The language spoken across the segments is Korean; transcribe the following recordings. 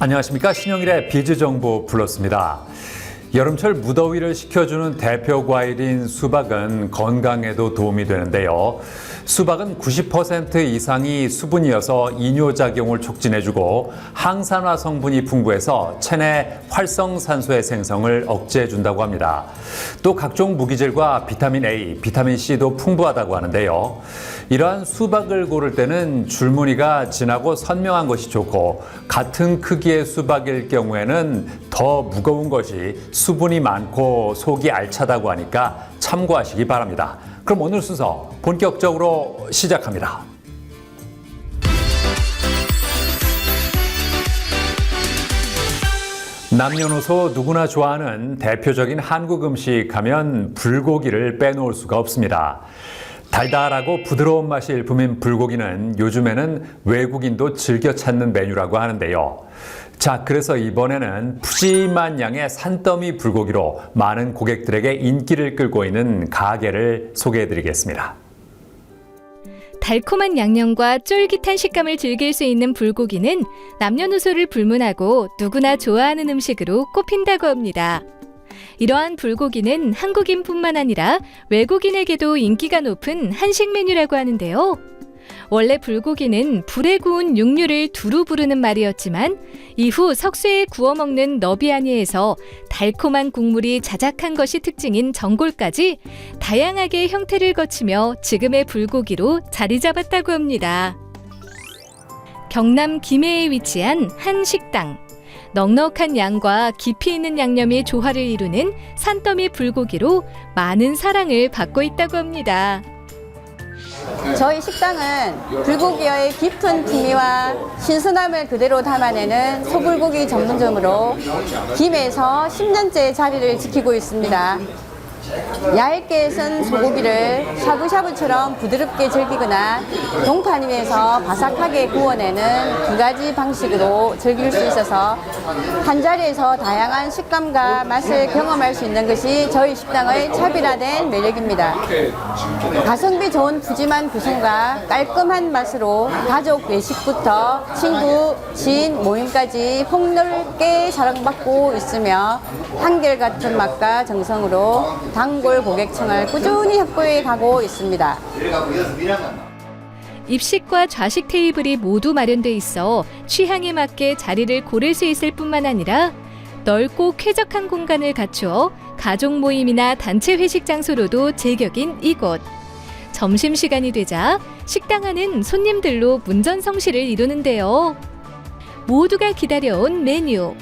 안녕하십니까. 신영일의 비즈정보 플러스입니다. 여름철 무더위를 식혀주는 대표 과일인 수박은 건강에도 도움이 되는데요. 수박은 90% 이상이 수분이어서 이뇨작용을 촉진해주고 항산화 성분이 풍부해서 체내 활성산소의 생성을 억제해준다고 합니다. 또 각종 무기질과 비타민 A, 비타민 C도 풍부하다고 하는데요. 이러한 수박을 고를 때는 줄무늬가 진하고 선명한 것이 좋고 같은 크기의 수박일 경우에는 더 무거운 것이 수분이 많고 속이 알차다고 하니까 참고하시기 바랍니다. 그럼 오늘 순서 본격적으로 시작합니다. 남녀노소 누구나 좋아하는 대표적인 한국 음식 하면 불고기를 빼놓을 수가 없습니다. 달달하고 부드러운 맛이 일품인 불고기는 요즘에는 외국인도 즐겨 찾는 메뉴라고 하는데요. 자, 그래서 이번에는 푸짐한 양의 산더미 불고기로 많은 고객들에게 인기를 끌고 있는 가게를 소개해드리겠습니다. 달콤한 양념과 쫄깃한 식감을 즐길 수 있는 불고기는 남녀노소를 불문하고 누구나 좋아하는 음식으로 꼽힌다고 합니다. 이러한 불고기는 한국인뿐만 아니라 외국인에게도 인기가 높은 한식 메뉴라고 하는데요. 원래 불고기는 불에 구운 육류를 두루 부르는 말이었지만 이후 석쇠에 구워 먹는 너비아니에서 달콤한 국물이 자작한 것이 특징인 전골까지 다양하게 형태를 거치며 지금의 불고기로 자리 잡았다고 합니다. 경남 김해에 위치한 한 식당. 넉넉한 양과 깊이 있는 양념이 조화를 이루는 산더미 불고기로 많은 사랑을 받고 있다고 합니다. 저희 식당은 불고기의 깊은 풍미와 신선함을 그대로 담아내는 소불고기 전문점으로 김해에서 10년째 자리를 지키고 있습니다. 얇게 썬 소고기를 샤브샤브처럼 부드럽게 즐기거나 동판 위에서 바삭하게 구워내는 두 가지 방식으로 즐길 수 있어서 한 자리에서 다양한 식감과 맛을 경험할 수 있는 것이 저희 식당의 차별화된 매력입니다. 가성비 좋은 푸짐한 구성과 깔끔한 맛으로 가족 외식부터 친구, 지인 모임까지 폭넓게 사랑받고 있으며 한결같은 맛과 정성으로 단골 고객층을 꾸준히 확보해 가고 있습니다. 입식과 좌식 테이블이 모두 마련돼 있어 취향에 맞게 자리를 고를 수 있을 뿐만 아니라 넓고 쾌적한 공간을 갖추어 가족 모임이나 단체 회식 장소로도 제격인 이곳. 점심시간이 되자 식당 안은 손님들로 문전성시를 이루는데요. 모두가 기다려온 메뉴.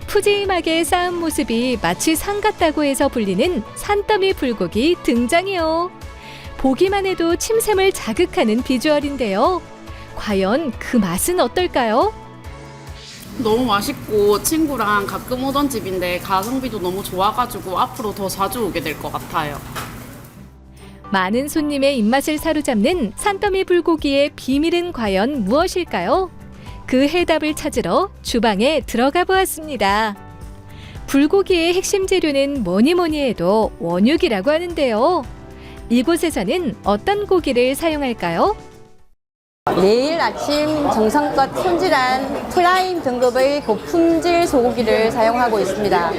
푸짐하게 쌓은 모습이 마치 상 같다고 해서 불리는 산더미 불고기 등장이요. 보기만 해도 침샘을 자극하는 비주얼인데요. 과연 그 맛은 어떨까요? 너무 맛있고 친구랑 가끔 오던 집인데 가성비도 너무 좋아가지고 앞으로 더 자주 오게 될 것 같아요. 많은 손님의 입맛을 사로잡는 산더미 불고기의 비밀은 과연 무엇일까요? 그 해답을 찾으러 주방에 들어가 보았습니다. 불고기의 핵심 재료는 뭐니 해도 원육이라고 하는데요. 이곳에서는 어떤 고기를 사용할까요? 매일 아침 정성껏 손질한 프라임 등급의 고품질 소고기를 사용하고 있습니다.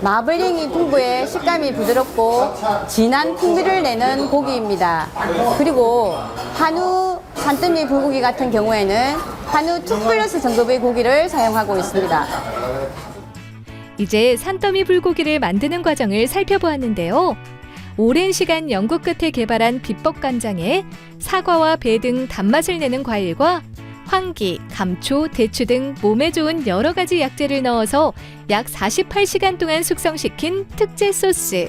마블링이 풍부해 식감이 부드럽고 진한 풍미를 내는 고기입니다. 그리고 한우 산더미 불고기 같은 경우에는 한우 2플러스 등급의 고기를 사용하고 있습니다. 이제 산더미 불고기를 만드는 과정을 살펴보았는데요. 오랜 시간 연구 끝에 개발한 비법 간장에 사과와 배 등 단맛을 내는 과일과 황기, 감초, 대추 등 몸에 좋은 여러 가지 약재를 넣어서 약 48시간 동안 숙성시킨 특제 소스.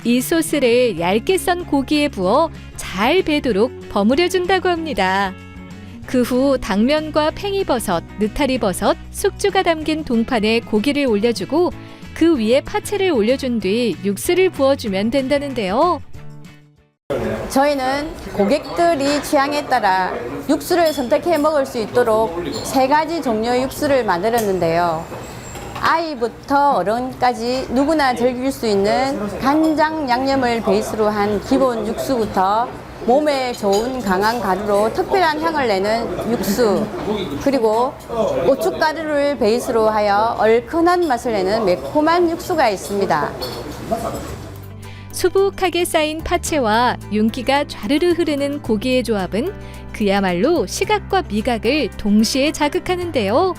이 소스를 얇게 썬 고기에 부어 잘 배도록 버무려준다고 합니다. 그 후 당면과 팽이버섯, 느타리버섯, 숙주가 담긴 동판에 고기를 올려주고 그 위에 파채를 올려준 뒤 육수를 부어주면 된다는데요. 저희는 고객들이 취향에 따라 육수를 선택해 먹을 수 있도록 3가지 종류의 육수를 만들었는데요. 아이부터 어른까지 누구나 즐길 수 있는 간장 양념을 베이스로 한 기본 육수부터 몸에 좋은 강한 가루로 특별한 향을 내는 육수, 그리고 고춧가루를 베이스로 하여 얼큰한 맛을 내는 매콤한 육수가 있습니다. 수북하게 쌓인 파채와 윤기가 좌르르 흐르는 고기의 조합은 그야말로 시각과 미각을 동시에 자극하는데요.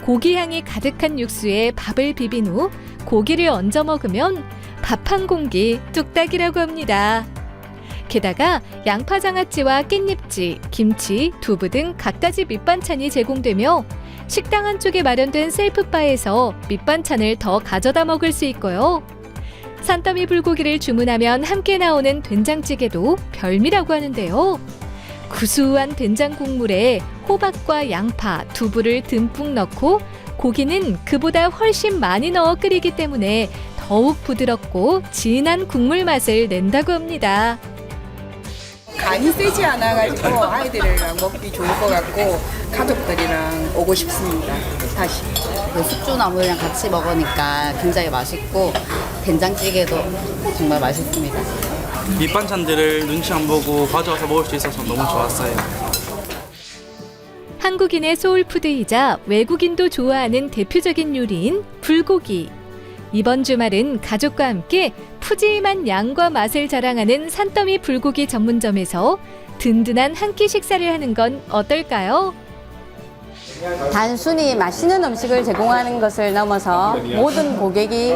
고기 향이 가득한 육수에 밥을 비빈 후 고기를 얹어 먹으면 밥 한 공기 뚝딱이라고 합니다. 게다가 양파장아찌와 깻잎찌, 김치, 두부 등 갖가지 밑반찬이 제공되며 식당 한쪽에 마련된 셀프바에서 밑반찬을 더 가져다 먹을 수 있고요. 산더미 불고기를 주문하면 함께 나오는 된장찌개도 별미라고 하는데요. 구수한 된장 국물에 호박과 양파, 두부를 듬뿍 넣고 고기는 그보다 훨씬 많이 넣어 끓이기 때문에 더욱 부드럽고 진한 국물 맛을 낸다고 합니다. 간이 세지 않아가지고 아이들이랑 먹기 좋을 것 같고 가족들이랑 오고 싶습니다. 다시. 숙주나물이랑 같이 먹으니까 굉장히 맛있고 된장찌개도 정말 맛있습니다. 밑반찬들을 눈치 안 보고 가져와서 먹을 수 있어서 너무 좋았어요. 한국인의 소울푸드이자 외국인도 좋아하는 대표적인 요리인 불고기. 이번 주말은 가족과 함께 푸짐한 양과 맛을 자랑하는 산더미 불고기 전문점에서 든든한 한 끼 식사를 하는 건 어떨까요? 단순히 맛있는 음식을 제공하는 것을 넘어서 모든 고객이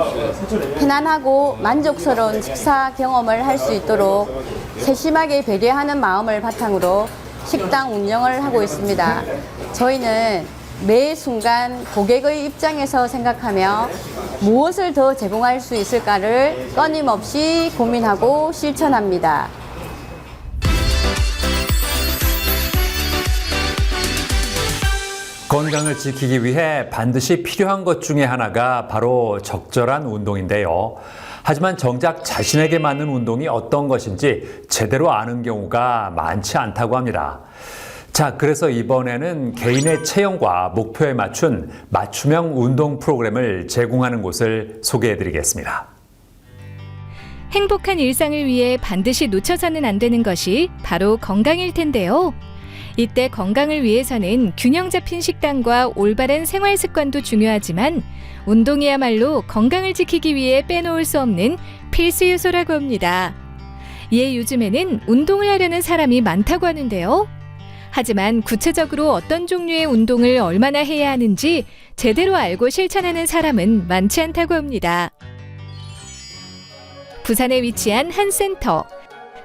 편안하고 만족스러운 식사 경험을 할 수 있도록 세심하게 배려하는 마음을 바탕으로 식당 운영을 하고 있습니다. 저희는 매 순간 고객의 입장에서 생각하며 무엇을 더 제공할 수 있을까를 끊임없이 고민하고 실천합니다. 건강을 지키기 위해 반드시 필요한 것 중에 하나가 바로 적절한 운동인데요. 하지만 정작 자신에게 맞는 운동이 어떤 것인지 제대로 아는 경우가 많지 않다고 합니다. 자, 그래서 이번에는 개인의 체형과 목표에 맞춘 맞춤형 운동 프로그램을 제공하는 곳을 소개해드리겠습니다. 행복한 일상을 위해 반드시 놓쳐서는 안 되는 것이 바로 건강일 텐데요. 이때 건강을 위해서는 균형 잡힌 식단과 올바른 생활 습관도 중요하지만 운동이야말로 건강을 지키기 위해 빼놓을 수 없는 필수 요소라고 합니다. 이에 요즘에는 운동을 하려는 사람이 많다고 하는데요. 하지만 구체적으로 어떤 종류의 운동을 얼마나 해야 하는지 제대로 알고 실천하는 사람은 많지 않다고 합니다. 부산에 위치한 한 센터.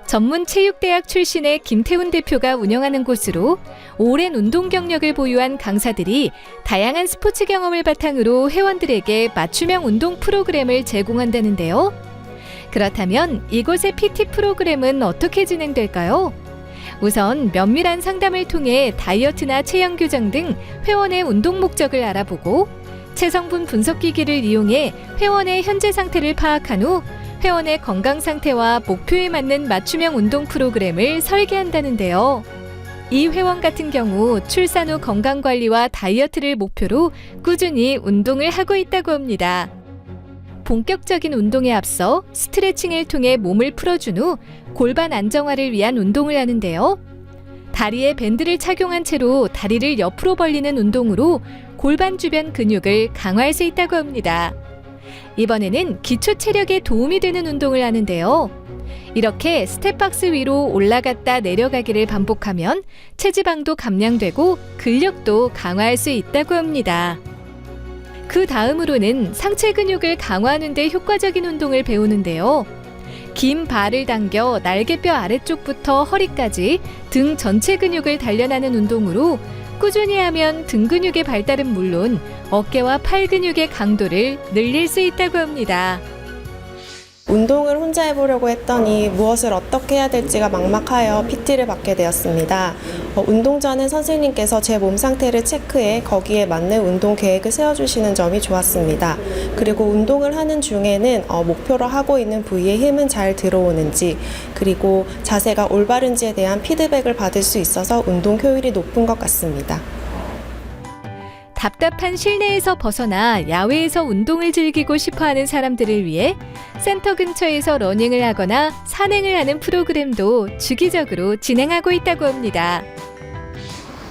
전문 체육대학 출신의 김태훈 대표가 운영하는 곳으로 오랜 운동 경력을 보유한 강사들이 다양한 스포츠 경험을 바탕으로 회원들에게 맞춤형 운동 프로그램을 제공한다는데요. 그렇다면 이곳의 PT 프로그램은 어떻게 진행될까요? 우선 면밀한 상담을 통해 다이어트나 체형 교정 등 회원의 운동 목적을 알아보고 체성분 분석기기를 이용해 회원의 현재 상태를 파악한 후 회원의 건강 상태와 목표에 맞는 맞춤형 운동 프로그램을 설계한다는데요. 이 회원 같은 경우 출산 후 건강관리와 다이어트를 목표로 꾸준히 운동을 하고 있다고 합니다. 본격적인 운동에 앞서 스트레칭을 통해 몸을 풀어준 후 골반 안정화를 위한 운동을 하는데요. 다리에 밴드를 착용한 채로 다리를 옆으로 벌리는 운동으로 골반 주변 근육을 강화할 수 있다고 합니다. 이번에는 기초 체력에 도움이 되는 운동을 하는데요. 이렇게 스텝박스 위로 올라갔다 내려가기를 반복하면 체지방도 감량되고 근력도 강화할 수 있다고 합니다. 그 다음으로는 상체 근육을 강화하는 데 효과적인 운동을 배우는데요. 긴 발을 당겨 날개뼈 아래쪽부터 허리까지 등 전체 근육을 단련하는 운동으로 꾸준히 하면 등 근육의 발달은 물론 어깨와 팔 근육의 강도를 늘릴 수 있다고 합니다. 운동을 혼자 해보려고 했더니 무엇을 어떻게 해야 될지가 막막하여 PT를 받게 되었습니다. 운동 전에 선생님께서 제 몸 상태를 체크해 거기에 맞는 운동 계획을 세워주시는 점이 좋았습니다. 그리고 운동을 하는 중에는 목표로 하고 있는 부위에 힘은 잘 들어오는지, 그리고 자세가 올바른지에 대한 피드백을 받을 수 있어서 운동 효율이 높은 것 같습니다. 답답한 실내에서 벗어나 야외에서 운동을 즐기고 싶어하는 사람들을 위해 센터 근처에서 러닝을 하거나 산행을 하는 프로그램도 주기적으로 진행하고 있다고 합니다.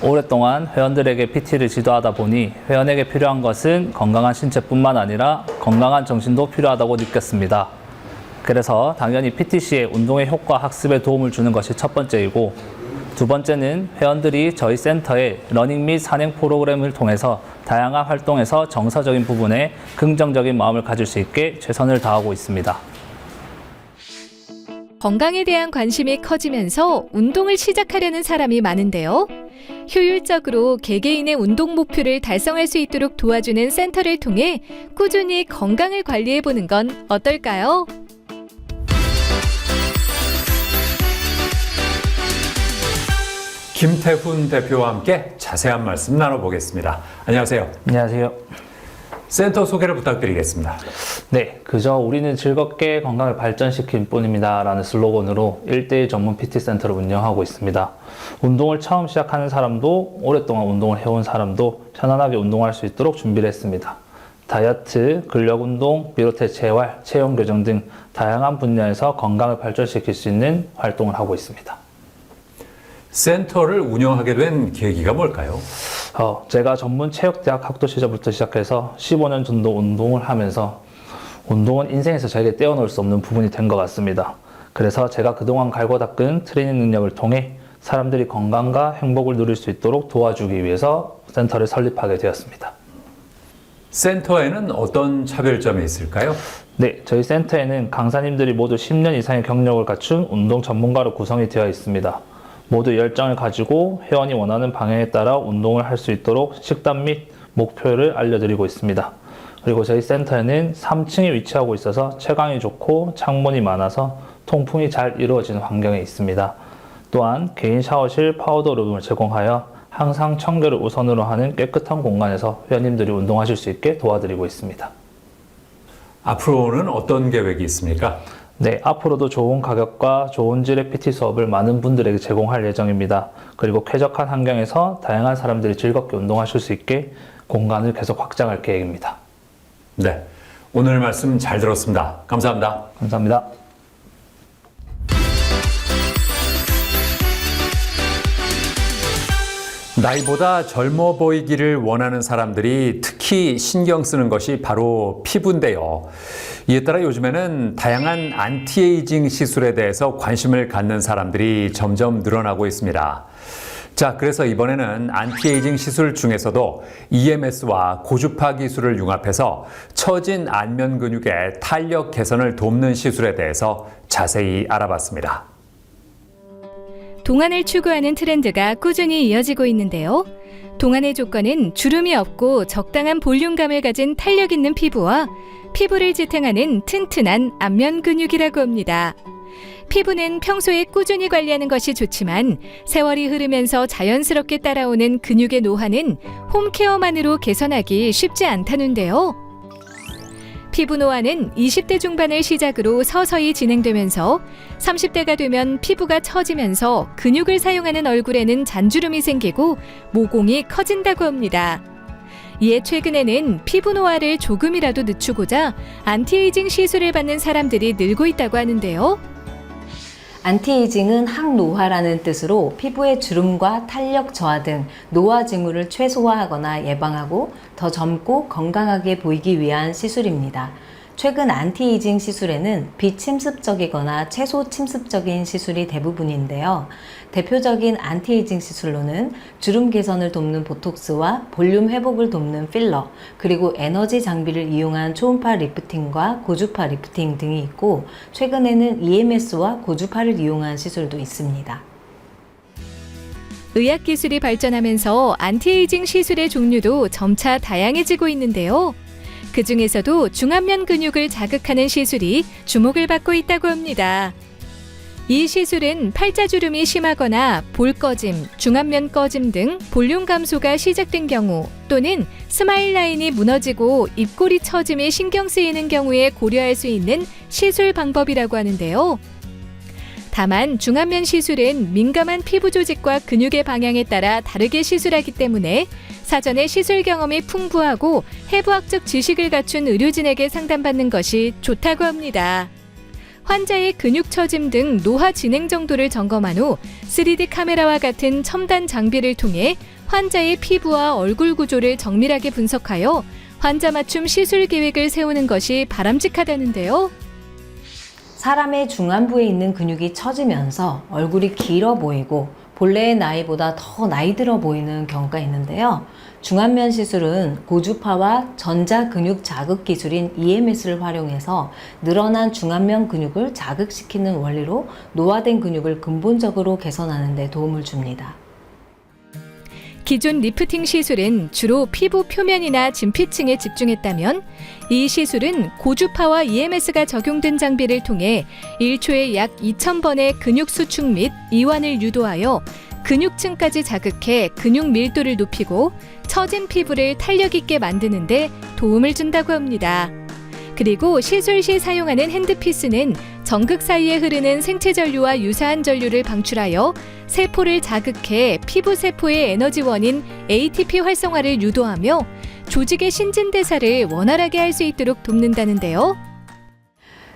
오랫동안 회원들에게 PT를 지도하다 보니 회원에게 필요한 것은 건강한 신체뿐만 아니라 건강한 정신도 필요하다고 느꼈습니다. 그래서 당연히 PTC의 운동의 효과 학습에 도움을 주는 것이 첫 번째이고, 두 번째는 회원들이 저희 센터의 러닝 및 산행 프로그램을 통해서 다양한 활동에서 정서적인 부분에 긍정적인 마음을 가질 수 있게 최선을 다하고 있습니다. 건강에 대한 관심이 커지면서 운동을 시작하려는 사람이 많은데요. 효율적으로 개개인의 운동 목표를 달성할 수 있도록 도와주는 센터를 통해 꾸준히 건강을 관리해보는 건 어떨까요? 김태훈 대표와 함께 자세한 말씀 나눠보겠습니다. 안녕하세요. 안녕하세요. 센터 소개를 부탁드리겠습니다. 네, 그저 우리는 즐겁게 건강을 발전시킬 뿐입니다 라는 슬로건으로 1:1 전문 PT센터를 운영하고 있습니다. 운동을 처음 시작하는 사람도 오랫동안 운동을 해온 사람도 편안하게 운동할 수 있도록 준비를 했습니다. 다이어트, 근력운동, 비롯해 재활, 체형교정 등 다양한 분야에서 건강을 발전시킬 수 있는 활동을 하고 있습니다. 센터를 운영하게 된 계기가 뭘까요? 제가 전문 체육대학 학도 시절부터 시작해서 15년 정도 운동을 하면서 운동은 인생에서 저에게 떼어놓을 수 없는 부분이 된 것 같습니다. 그래서 제가 그동안 갈고 닦은 트레이닝 능력을 통해 사람들이 건강과 행복을 누릴 수 있도록 도와주기 위해서 센터를 설립하게 되었습니다. 센터에는 어떤 차별점이 있을까요? 네, 저희 센터에는 강사님들이 모두 10년 이상의 경력을 갖춘 운동 전문가로 구성이 되어 있습니다. 모두 열정을 가지고 회원이 원하는 방향에 따라 운동을 할 수 있도록 식단 및 목표를 알려드리고 있습니다. 그리고 저희 센터에는 3층에 위치하고 있어서 채광이 좋고 창문이 많아서 통풍이 잘 이루어지는 환경에 있습니다. 또한 개인 샤워실, 파우더 룸을 제공하여 항상 청결을 우선으로 하는 깨끗한 공간에서 회원님들이 운동하실 수 있게 도와드리고 있습니다. 앞으로는 어떤 계획이 있습니까? 네, 앞으로도 좋은 가격과 좋은 질의 PT 수업을 많은 분들에게 제공할 예정입니다. 그리고 쾌적한 환경에서 다양한 사람들이 즐겁게 운동하실 수 있게 공간을 계속 확장할 계획입니다. 네, 오늘 말씀 잘 들었습니다. 감사합니다. 감사합니다. 나이보다 젊어 보이기를 원하는 사람들이 특히 신경 쓰는 것이 바로 피부인데요. 이에 따라 요즘에는 다양한 안티에이징 시술에 대해서 관심을 갖는 사람들이 점점 늘어나고 있습니다. 자, 그래서 이번에는 안티에이징 시술 중에서도 EMS와 고주파 기술을 융합해서 처진 안면 근육의 탄력 개선을 돕는 시술에 대해서 자세히 알아봤습니다. 동안을 추구하는 트렌드가 꾸준히 이어지고 있는데요. 동안의 조건은 주름이 없고 적당한 볼륨감을 가진 탄력 있는 피부와 피부를 지탱하는 튼튼한 안면 근육이라고 합니다. 피부는 평소에 꾸준히 관리하는 것이 좋지만 세월이 흐르면서 자연스럽게 따라오는 근육의 노화는 홈케어만으로 개선하기 쉽지 않다는데요. 피부 노화는 20대 중반을 시작으로 서서히 진행되면서 30대가 되면 피부가 처지면서 근육을 사용하는 얼굴에는 잔주름이 생기고 모공이 커진다고 합니다. 이에 최근에는 피부 노화를 조금이라도 늦추고자 안티에이징 시술을 받는 사람들이 늘고 있다고 하는데요. 안티에이징은 항노화라는 뜻으로 피부의 주름과 탄력 저하 등 노화 징후를 최소화하거나 예방하고 더 젊고 건강하게 보이기 위한 시술입니다. 최근 안티에이징 시술에는 비침습적이거나 최소 침습적인 시술이 대부분인데요. 대표적인 안티에이징 시술로는 주름 개선을 돕는 보톡스와 볼륨 회복을 돕는 필러, 그리고 에너지 장비를 이용한 초음파 리프팅과 고주파 리프팅 등이 있고, 최근에는 EMS와 고주파를 이용한 시술도 있습니다. 의학기술이 발전하면서 안티에이징 시술의 종류도 점차 다양해지고 있는데요. 그 중에서도 중안면 근육을 자극하는 시술이 주목을 받고 있다고 합니다. 이 시술은 팔자주름이 심하거나 볼 꺼짐, 중안면 꺼짐 등 볼륨 감소가 시작된 경우 또는 스마일 라인이 무너지고 입꼬리 처짐이 신경 쓰이는 경우에 고려할 수 있는 시술 방법이라고 하는데요. 다만 중안면 시술은 민감한 피부 조직과 근육의 방향에 따라 다르게 시술하기 때문에 사전에 시술 경험이 풍부하고 해부학적 지식을 갖춘 의료진에게 상담받는 것이 좋다고 합니다. 환자의 근육 처짐 등 노화 진행 정도를 점검한 후 3D 카메라와 같은 첨단 장비를 통해 환자의 피부와 얼굴 구조를 정밀하게 분석하여 환자 맞춤 시술 계획을 세우는 것이 바람직하다는데요. 사람의 중안부에 있는 근육이 처지면서 얼굴이 길어 보이고 본래의 나이보다 더 나이 들어 보이는 경우가 있는데요. 중안면 시술은 고주파와 전자근육 자극 기술인 EMS를 활용해서 늘어난 중안면 근육을 자극시키는 원리로 노화된 근육을 근본적으로 개선하는 데 도움을 줍니다. 기존 리프팅 시술은 주로 피부 표면이나 진피층에 집중했다면 이 시술은 고주파와 EMS가 적용된 장비를 통해 1초에 약 2,000번의 근육 수축 및 이완을 유도하여 근육층까지 자극해 근육 밀도를 높이고 처진 피부를 탄력 있게 만드는 데 도움을 준다고 합니다. 그리고 시술 시 사용하는 핸드피스는 정극 사이에 흐르는 생체 전류와 유사한 전류를 방출하여 세포를 자극해 피부 세포의 에너지원인 ATP 활성화를 유도하며 조직의 신진대사를 원활하게 할 수 있도록 돕는다는데요.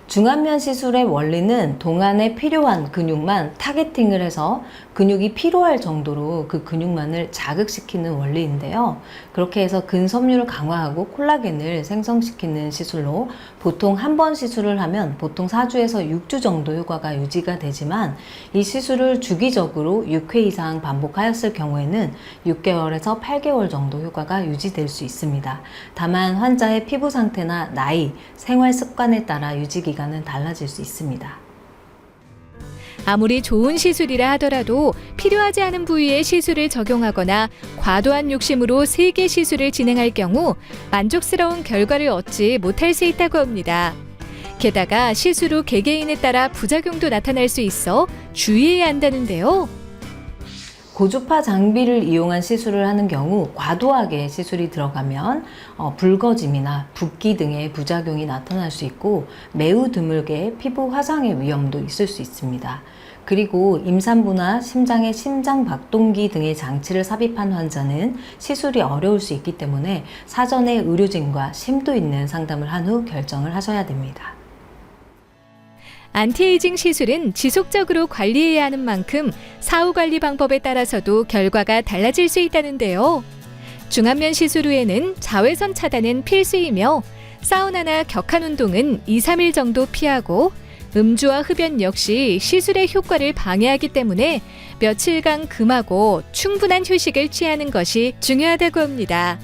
중안면 시술의 원리는 동안에 필요한 근육만 타겟팅을 해서 근육이 필요할 정도로 그 근육만을 자극시키는 원리인데요. 그렇게 해서 근섬유를 강화하고 콜라겐을 생성시키는 시술로 보통 한 번 시술을 하면 보통 4주에서 6주 정도 효과가 유지가 되지만 이 시술을 주기적으로 6회 이상 반복하였을 경우에는 6개월에서 8개월 정도 효과가 유지될 수 있습니다. 다만 환자의 피부 상태나 나이, 생활 습관에 따라 유지 기간은 달라질 수 있습니다. 아무리 좋은 시술이라 하더라도 필요하지 않은 부위에 시술을 적용하거나 과도한 욕심으로 세개 시술을 진행할 경우 만족스러운 결과를 얻지 못할 수 있다고 합니다. 게다가 시술 후 개개인에 따라 부작용도 나타날 수 있어 주의해야 한다는데요. 고주파 장비를 이용한 시술을 하는 경우 과도하게 시술이 들어가면 붉어짐이나 붓기 등의 부작용이 나타날 수 있고 매우 드물게 피부 화상의 위험도 있을 수 있습니다. 그리고 임산부나 심장의 심장박동기 등의 장치를 삽입한 환자는 시술이 어려울 수 있기 때문에 사전에 의료진과 심도 있는 상담을 한 후 결정을 하셔야 됩니다. 안티에이징 시술은 지속적으로 관리해야 하는 만큼 사후 관리 방법에 따라서도 결과가 달라질 수 있다는데요. 중안면 시술 후에는 자외선 차단은 필수이며 사우나나 격한 운동은 2, 3일 정도 피하고 음주와 흡연 역시 시술의 효과를 방해하기 때문에 며칠간 금하고 충분한 휴식을 취하는 것이 중요하다고 합니다.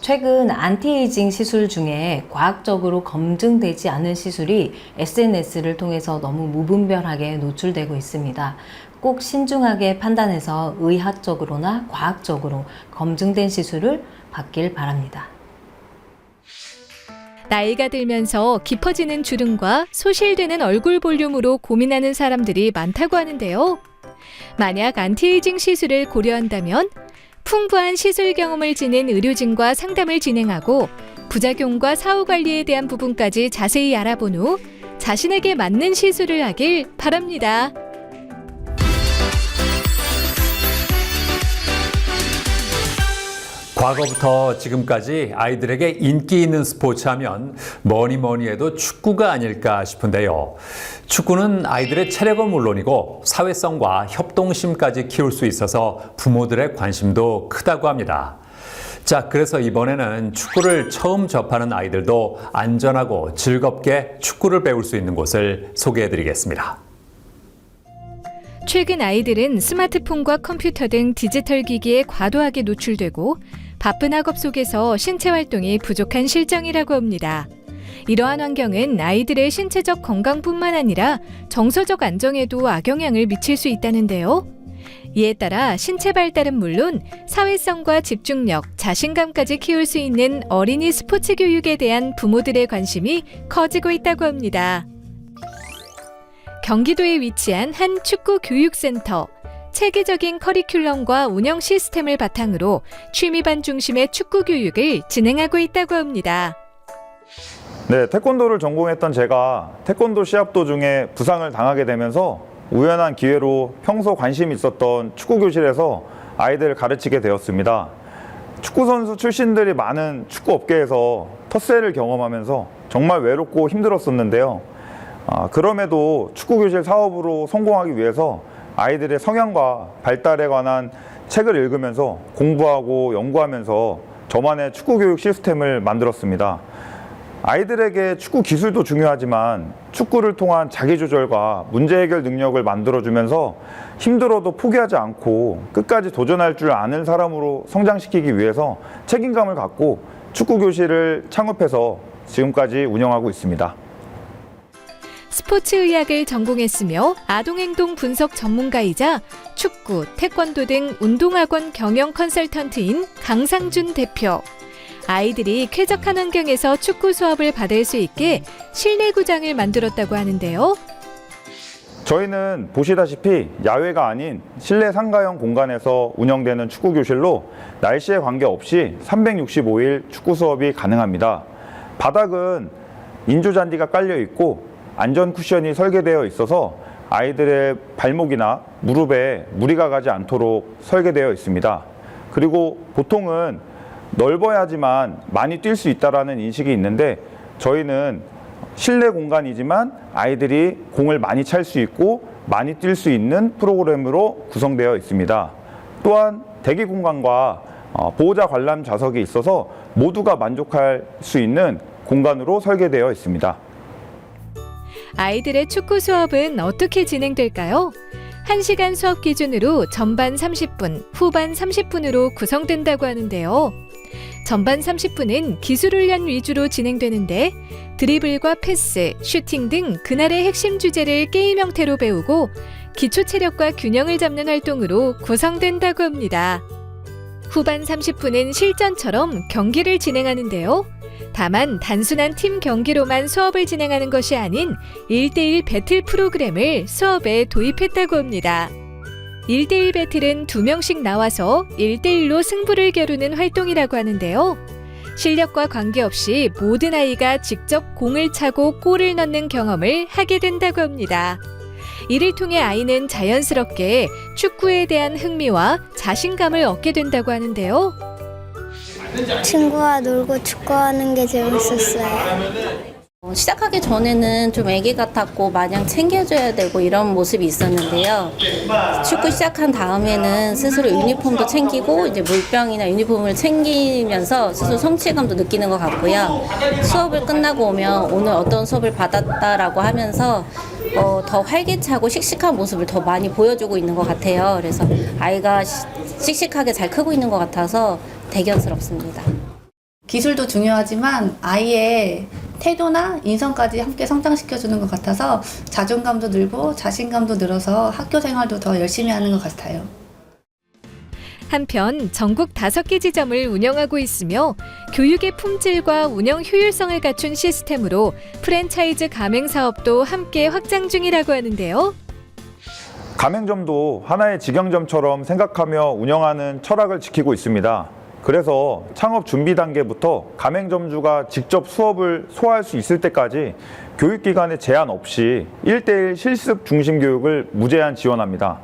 최근 안티에이징 시술 중에 과학적으로 검증되지 않은 시술이 SNS를 통해서 너무 무분별하게 노출되고 있습니다. 꼭 신중하게 판단해서 의학적으로나 과학적으로 검증된 시술을 받길 바랍니다. 나이가 들면서 깊어지는 주름과 소실되는 얼굴 볼륨으로 고민하는 사람들이 많다고 하는데요. 만약 안티에이징 시술을 고려한다면 풍부한 시술 경험을 지닌 의료진과 상담을 진행하고 부작용과 사후 관리에 대한 부분까지 자세히 알아본 후 자신에게 맞는 시술을 하길 바랍니다. 과거부터 지금까지 아이들에게 인기 있는 스포츠 하면 뭐니 해도 축구가 아닐까 싶은데요. 축구는 아이들의 체력은 물론이고 사회성과 협동심까지 키울 수 있어서 부모들의 관심도 크다고 합니다. 자, 그래서 이번에는 축구를 처음 접하는 아이들도 안전하고 즐겁게 축구를 배울 수 있는 곳을 소개해드리겠습니다. 최근 아이들은 스마트폰과 컴퓨터 등 디지털 기기에 과도하게 노출되고 바쁜 학업 속에서 신체 활동이 부족한 실정이라고 합니다. 이러한 환경은 아이들의 신체적 건강뿐만 아니라 정서적 안정에도 악영향을 미칠 수 있다는데요. 이에 따라 신체 발달은 물론 사회성과 집중력, 자신감까지 키울 수 있는 어린이 스포츠 교육에 대한 부모들의 관심이 커지고 있다고 합니다. 경기도에 위치한 한 축구 교육센터. 체계적인 커리큘럼과 운영 시스템을 바탕으로 취미반 중심의 축구 교육을 진행하고 있다고 합니다. 네, 태권도를 전공했던 제가 태권도 시합 도중에 부상을 당하게 되면서 우연한 기회로 평소 관심이 있었던 축구 교실에서 아이들을 가르치게 되었습니다. 축구 선수 출신들이 많은 축구 업계에서 텃세를 경험하면서 정말 외롭고 힘들었었는데요. 그럼에도 축구 교실 사업으로 성공하기 위해서 아이들의 성향과 발달에 관한 책을 읽으면서 공부하고 연구하면서 저만의 축구 교육 시스템을 만들었습니다. 아이들에게 축구 기술도 중요하지만 축구를 통한 자기조절과 문제 해결 능력을 만들어주면서 힘들어도 포기하지 않고 끝까지 도전할 줄 아는 사람으로 성장시키기 위해서 책임감을 갖고 축구 교실을 창업해서 지금까지 운영하고 있습니다. 스포츠의학을 전공했으며 아동행동 분석 전문가이자 축구, 태권도 등 운동학원 경영 컨설턴트인 강상준 대표. 아이들이 쾌적한 환경에서 축구 수업을 받을 수 있게 실내 구장을 만들었다고 하는데요. 저희는 보시다시피 야외가 아닌 실내 상가형 공간에서 운영되는 축구 교실로 날씨에 관계없이 365일 축구 수업이 가능합니다. 바닥은 인조잔디가 깔려 있고 안전 쿠션이 설계되어 있어서 아이들의 발목이나 무릎에 무리가 가지 않도록 설계되어 있습니다. 그리고 보통은 넓어야지만 많이 뛸 수 있다는 인식이 있는데 저희는 실내 공간이지만 아이들이 공을 많이 찰 수 있고 많이 뛸 수 있는 프로그램으로 구성되어 있습니다. 또한 대기 공간과 보호자 관람 좌석이 있어서 모두가 만족할 수 있는 공간으로 설계되어 있습니다. 아이들의 축구 수업은 어떻게 진행될까요? 1시간 수업 기준으로 전반 30분, 후반 30분으로 구성된다고 하는데요. 전반 30분은 기술 훈련 위주로 진행되는데 드리블과 패스, 슈팅 등 그날의 핵심 주제를 게임 형태로 배우고 기초 체력과 균형을 잡는 활동으로 구성된다고 합니다. 후반 30분은 실전처럼 경기를 진행하는데요. 다만 단순한 팀 경기로만 수업을 진행하는 것이 아닌 1대1 배틀 프로그램을 수업에 도입했다고 합니다. 1대1 배틀은 2명씩 나와서 1대1로 승부를 겨루는 활동이라고 하는데요. 실력과 관계없이 모든 아이가 직접 공을 차고 골을 넣는 경험을 하게 된다고 합니다. 이를 통해 아이는 자연스럽게 축구에 대한 흥미와 자신감을 얻게 된다고 하는데요. 친구와 놀고 축구하는 게 재밌었어요. 시작하기 전에는 좀 애기 같았고 마냥 챙겨줘야 되고 이런 모습이 있었는데요. 축구 시작한 다음에는 스스로 유니폼도 챙기고 이제 물병이나 유니폼을 챙기면서 스스로 성취감도 느끼는 것 같고요. 수업을 끝나고 오면 오늘 어떤 수업을 받았다라고 하면서 더 활기차고 씩씩한 모습을 더 많이 보여주고 있는 것 같아요. 그래서 아이가 씩씩하게 잘 크고 있는 것 같아서 대견스럽습니다. 기술도 중요하지만 아이의 태도나 인성까지 함께 성장시켜주는 것 같아서 자존감도 늘고 자신감도 늘어서 학교 생활도 더 열심히 하는 것 같아요. 한편 전국 5개 지점을 운영하고 있으며 교육의 품질과 운영 효율성을 갖춘 시스템으로 프랜차이즈 가맹 사업도 함께 확장 중이라고 하는데요. 가맹점도 하나의 직영점처럼 생각하며 운영하는 철학을 지키고 있습니다. 그래서 창업 준비 단계부터 가맹점주가 직접 수업을 소화할 수 있을 때까지 교육기관의 제한 없이 1대1 실습 중심 교육을 무제한 지원합니다.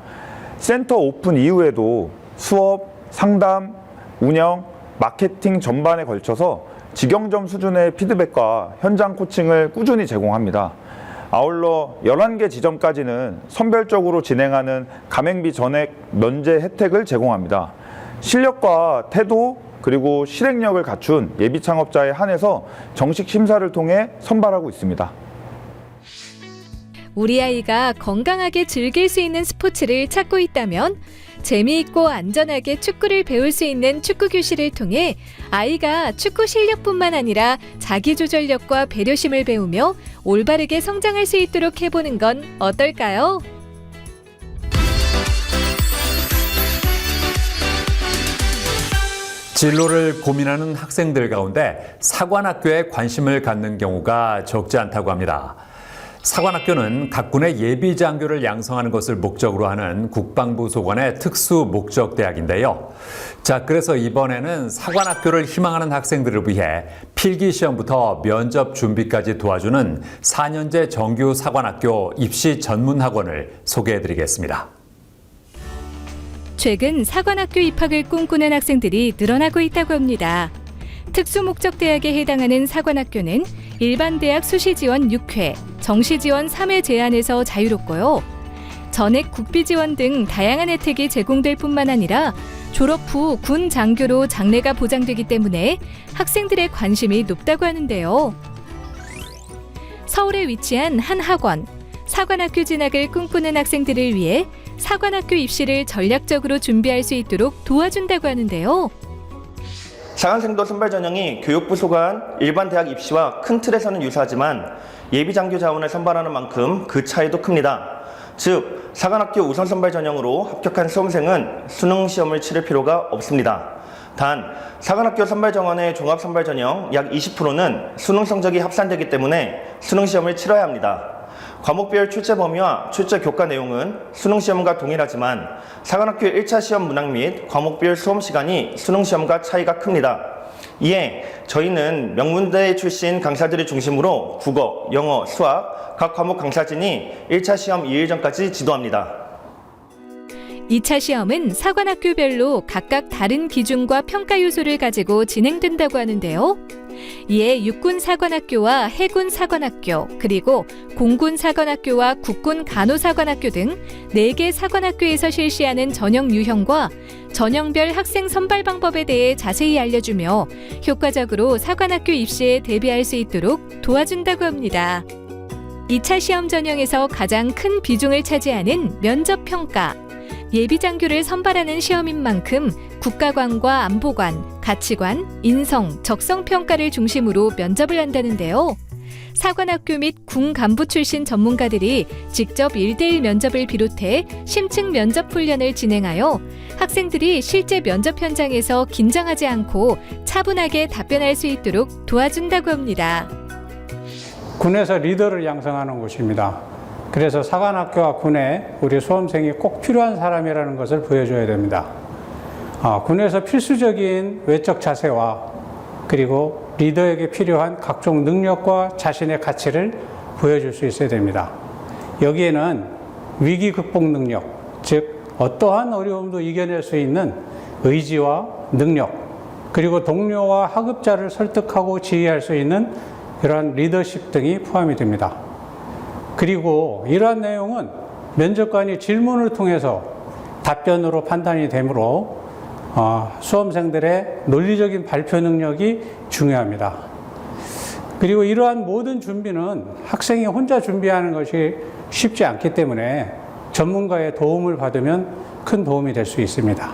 센터 오픈 이후에도 수업, 상담, 운영, 마케팅 전반에 걸쳐서 직영점 수준의 피드백과 현장 코칭을 꾸준히 제공합니다. 아울러 11개 지점까지는 선별적으로 진행하는 가맹비 전액 면제 혜택을 제공합니다. 실력과 태도 그리고 실행력을 갖춘 예비 창업자에 한해서 정식 심사를 통해 선발하고 있습니다. 우리 아이가 건강하게 즐길 수 있는 스포츠를 찾고 있다면 재미있고 안전하게 축구를 배울 수 있는 축구 교실을 통해 아이가 축구 실력뿐만 아니라 자기조절력과 배려심을 배우며 올바르게 성장할 수 있도록 해보는 건 어떨까요? 진로를 고민하는 학생들 가운데 사관학교에 관심을 갖는 경우가 적지 않다고 합니다. 사관학교는 각 군의 예비 장교를 양성하는 것을 목적으로 하는 국방부 소관의 특수 목적 대학인데요. 자, 그래서 이번에는 사관학교를 희망하는 학생들을 위해 필기 시험부터 면접 준비까지 도와주는 4년제 정규 사관학교 입시 전문 학원을 소개해 드리겠습니다. 최근 사관학교 입학을 꿈꾸는 학생들이 늘어나고 있다고 합니다. 특수목적대학에 해당하는 사관학교는 일반 대학 수시 지원 6회, 정시 지원 3회 제한에서 자유롭고요. 전액 국비 지원 등 다양한 혜택이 제공될 뿐만 아니라 졸업 후 군 장교로 장래가 보장되기 때문에 학생들의 관심이 높다고 하는데요. 서울에 위치한 한 학원, 사관학교 진학을 꿈꾸는 학생들을 위해 사관학교 입시를 전략적으로 준비할 수 있도록 도와준다고 하는데요. 사관생도 선발 전형이 교육부 소관 일반 대학 입시와 큰 틀에서는 유사하지만 예비 장교 자원을 선발하는 만큼 그 차이도 큽니다. 즉, 사관학교 우선 선발 전형으로 합격한 수험생은 수능 시험을 치를 필요가 없습니다. 단, 사관학교 선발 정원의 종합 선발 전형 약 20%는 수능 성적이 합산되기 때문에 수능 시험을 치러야 합니다. 과목별 출제 범위와 출제 교과 내용은 수능 시험과 동일하지만 사관학교 1차 시험 문항 및 과목별 수험 시간이 수능 시험과 차이가 큽니다. 이에 저희는 명문대 출신 강사들을 중심으로 국어, 영어, 수학 각 과목 강사진이 1차 시험 2일 전까지 지도합니다. 2차 시험은 사관학교별로 각각 다른 기준과 평가 요소를 가지고 진행된다고 하는데요. 이에 육군 사관학교와 해군 사관학교, 그리고 공군 사관학교와 국군 간호사관학교 등 4개 사관학교에서 실시하는 전형 유형과 전형별 학생 선발 방법에 대해 자세히 알려주며 효과적으로 사관학교 입시에 대비할 수 있도록 도와준다고 합니다. 2차 시험 전형에서 가장 큰 비중을 차지하는 면접평가. 예비장교를 선발하는 시험인 만큼 국가관과 안보관, 가치관, 인성, 적성평가를 중심으로 면접을 한다는데요. 사관학교 및 군 간부 출신 전문가들이 직접 1대1 면접을 비롯해 심층 면접 훈련을 진행하여 학생들이 실제 면접 현장에서 긴장하지 않고 차분하게 답변할 수 있도록 도와준다고 합니다. 군에서 리더를 양성하는 곳입니다. 그래서 사관학교와 군에 우리 수험생이 꼭 필요한 사람이라는 것을 보여줘야 됩니다. 군에서 필수적인 외적 자세와 그리고 리더에게 필요한 각종 능력과 자신의 가치를 보여줄 수 있어야 됩니다. 여기에는 위기 극복 능력, 즉 어떠한 어려움도 이겨낼 수 있는 의지와 능력, 그리고 동료와 하급자를 설득하고 지휘할 수 있는 이러한 리더십 등이 포함이 됩니다. 그리고 이러한 내용은 면접관이 질문을 통해서 답변으로 판단이 되므로 수험생들의 논리적인 발표 능력이 중요합니다. 그리고 이러한 모든 준비는 학생이 혼자 준비하는 것이 쉽지 않기 때문에 전문가의 도움을 받으면 큰 도움이 될 수 있습니다.